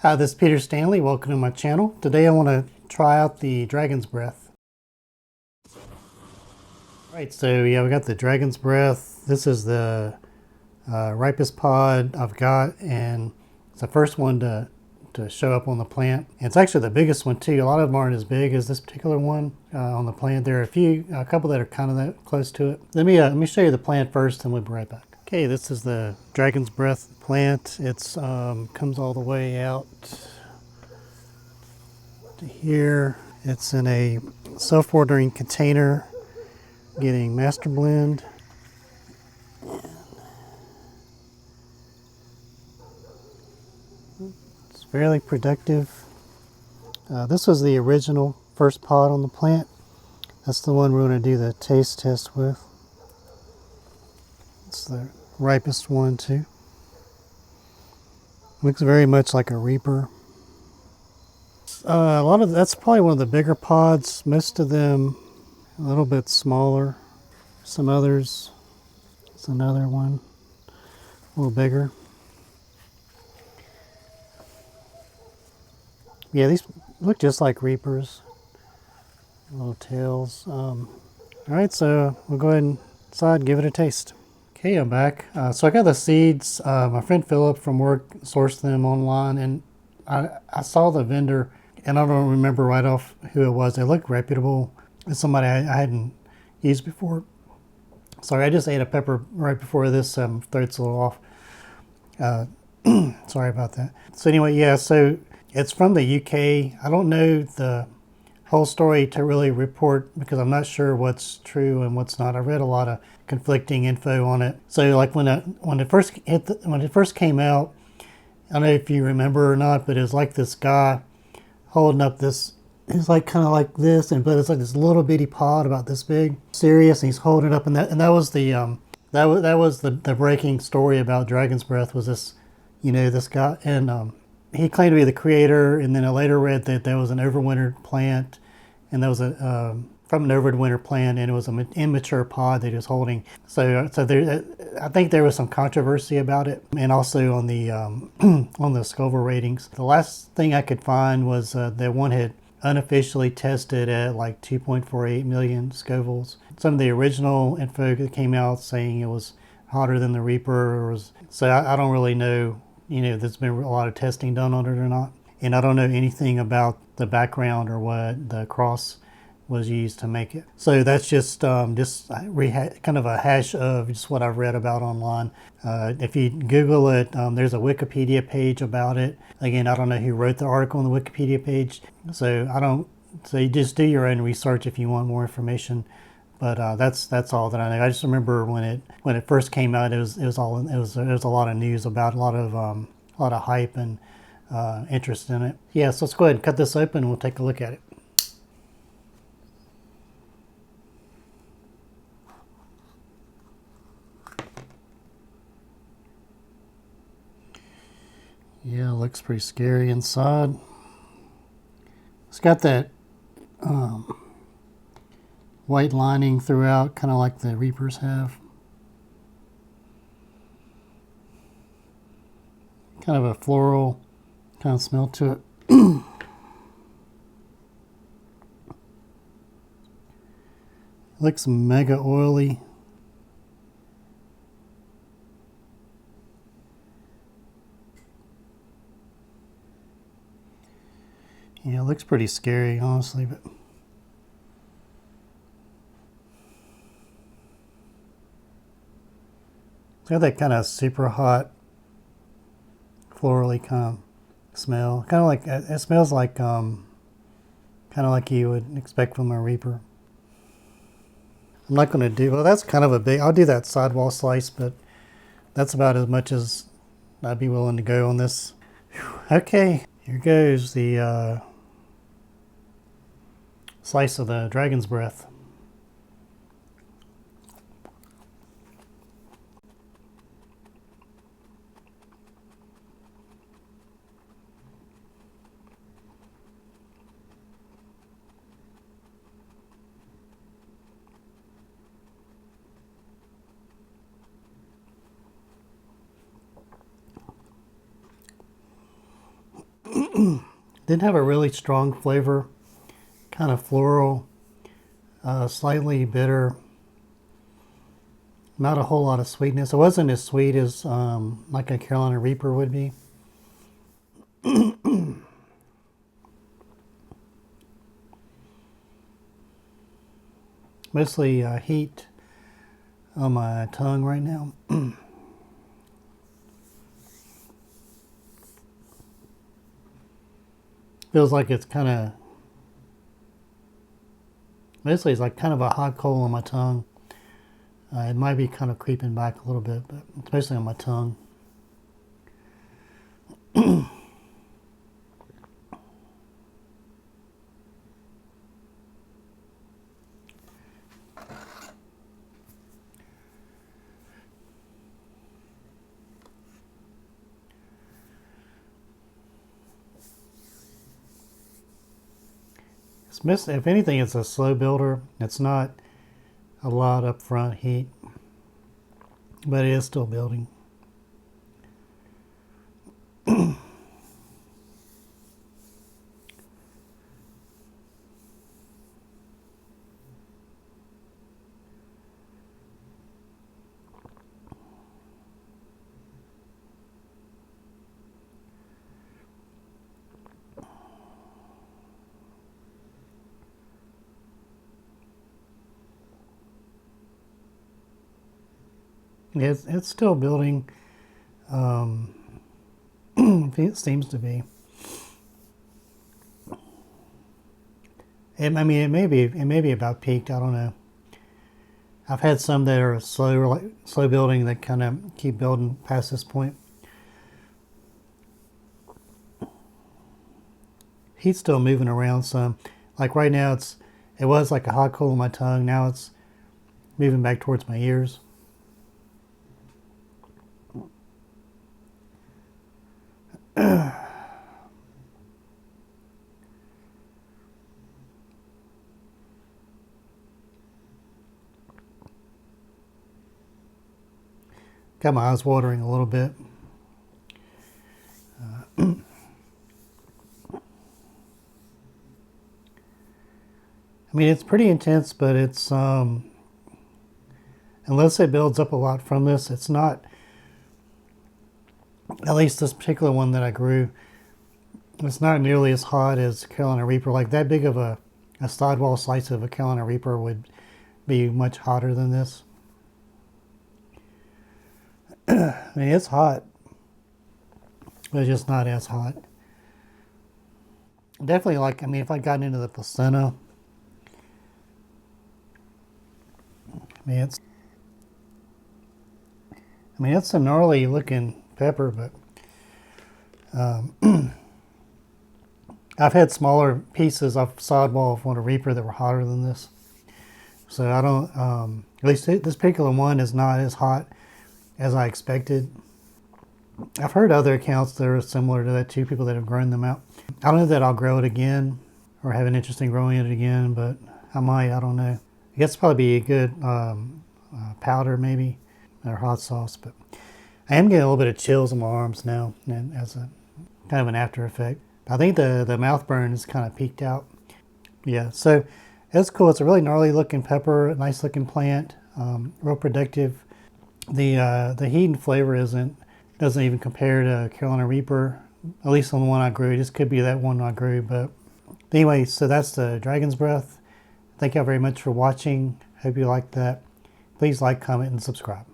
Hi, this is Peter Stanley. Welcome to my channel. Today I want to try out the Dragon's Breath. Alright, so yeah, we got the Dragon's Breath. This is the ripest pod I've got, and it's the first one to show up on the plant. And it's actually the biggest one too. A lot of them aren't as big as this particular one on the plant. There are a couple that are kind of that close to it. Let me show you the plant first, and we'll be right back. Okay, this is the Dragon's Breath plant. It's comes all the way out to here. It's in a self-watering container, getting MasterBlend. It's fairly productive. This was the original first pot on the plant. That's the one we're going to do the taste test with. It's the ripest one too. Looks very much like a Reaper. That's probably one of the bigger pods. Most of them a little bit smaller. Some others, it's another one, a little bigger. Yeah, these look just like Reapers. Little tails. Alright, so we'll go ahead and inside and give it a taste. Okay, I'm back. So I got the seeds. My friend Philip from work sourced them online, and I saw the vendor, and I don't remember right off who it was. They looked reputable. It's somebody I hadn't used before. Sorry, I just ate a pepper right before this. Throat's a little off. Sorry about that. So anyway, yeah, so it's from the UK. I don't know the whole story to really report because I'm not sure what's true and what's not. I read a lot of conflicting info on it. So like when it first came out, I don't know if you remember or not, but it was like this guy holding up this. It's like kind of like this, but it's like this little bitty pod about this big, serious, and he's holding it up, and that was the the breaking story about Dragon's Breath was this, this guy, and he claimed to be the creator, and then I later read that there was an overwintered plant, and that was from an overwintered plant, and it was an immature pod that he was holding. So there, I think there was some controversy about it, and also on the on the Scoville ratings. The last thing I could find was that one had unofficially tested at like 2.48 million Scovilles. Some of the original info that came out saying it was hotter than the Reaper. So I don't really know, there's been a lot of testing done on it or not. And I don't know anything about the background or what the cross was used to make it. So that's just kind of a hash of just what I've read about online. If you Google it, there's a Wikipedia page about it. Again, I don't know who wrote the article on the Wikipedia page, so you just do your own research if you want more information. But that's all that I know. I just remember when it first came out, it was a lot of news about a lot of hype and interest in it. Yeah, so let's go ahead and cut this open and we'll take a look at it. Yeah, it looks pretty scary inside. It's got that white lining throughout, kind of like the Reapers have. Kind of a floral kind of smell to it. Looks mega oily. Yeah, it looks pretty scary, honestly, but it's got that kind of super hot, florally kind of smell. Kind of like it smells like kind of like you would expect from a Reaper. I'm not going to do well. That's kind of a big. I'll do that sidewall slice, but that's about as much as I'd be willing to go on this. Whew. Okay, here goes the slice of the Dragon's Breath. Didn't have a really strong flavor, kind of floral, slightly bitter. Not a whole lot of sweetness. It wasn't as sweet as like a Carolina Reaper would be. Mostly heat on my tongue right now. Feels like it's kind of, mostly it's like kind of a hot coal on my tongue. It might be kind of creeping back a little bit, but especially on my tongue. If anything, it's a slow builder. It's not a lot up front heat, but it is still building. It's still building. It seems to be. I mean, it may be about peaked. I don't know. I've had some that are slow building that kind of keep building past this point. Heat's still moving around some. Like right now, it was like a hot coal on my tongue. Now it's moving back towards my ears. Got my eyes watering a little bit. I mean, it's pretty intense, but it's unless it builds up a lot from this, it's not. At least this particular one that I grew, it's not nearly as hot as Carolina Reaper. Like that big of a sidewall slice of a Carolina Reaper would be much hotter than this. I mean, it's hot, but it's just not as hot. Definitely like, I mean, if I got into the placenta, I mean, it's a gnarly looking pepper, but I've had smaller pieces of sidewall of a Reaper that were hotter than this. So I don't, at least this particular one is not as hot as I expected. I've heard other accounts that are similar to that too, people that have grown them out. I don't know that I'll grow it again or have an interest in growing it again, but I might, I don't know. I guess it'd probably be a good powder maybe, or hot sauce, but I am getting a little bit of chills in my arms now, and as a kind of an after effect. I think the mouth burn is kind of peaked out. Yeah, so it's cool. It's a really gnarly looking pepper, nice looking plant, real productive. The heat and flavor doesn't even compare to Carolina Reaper, at least on the one I grew. This could be that one I grew, but anyway, so that's the Dragon's Breath. Thank you all very much for watching. Hope you liked that. Please like, comment, and subscribe.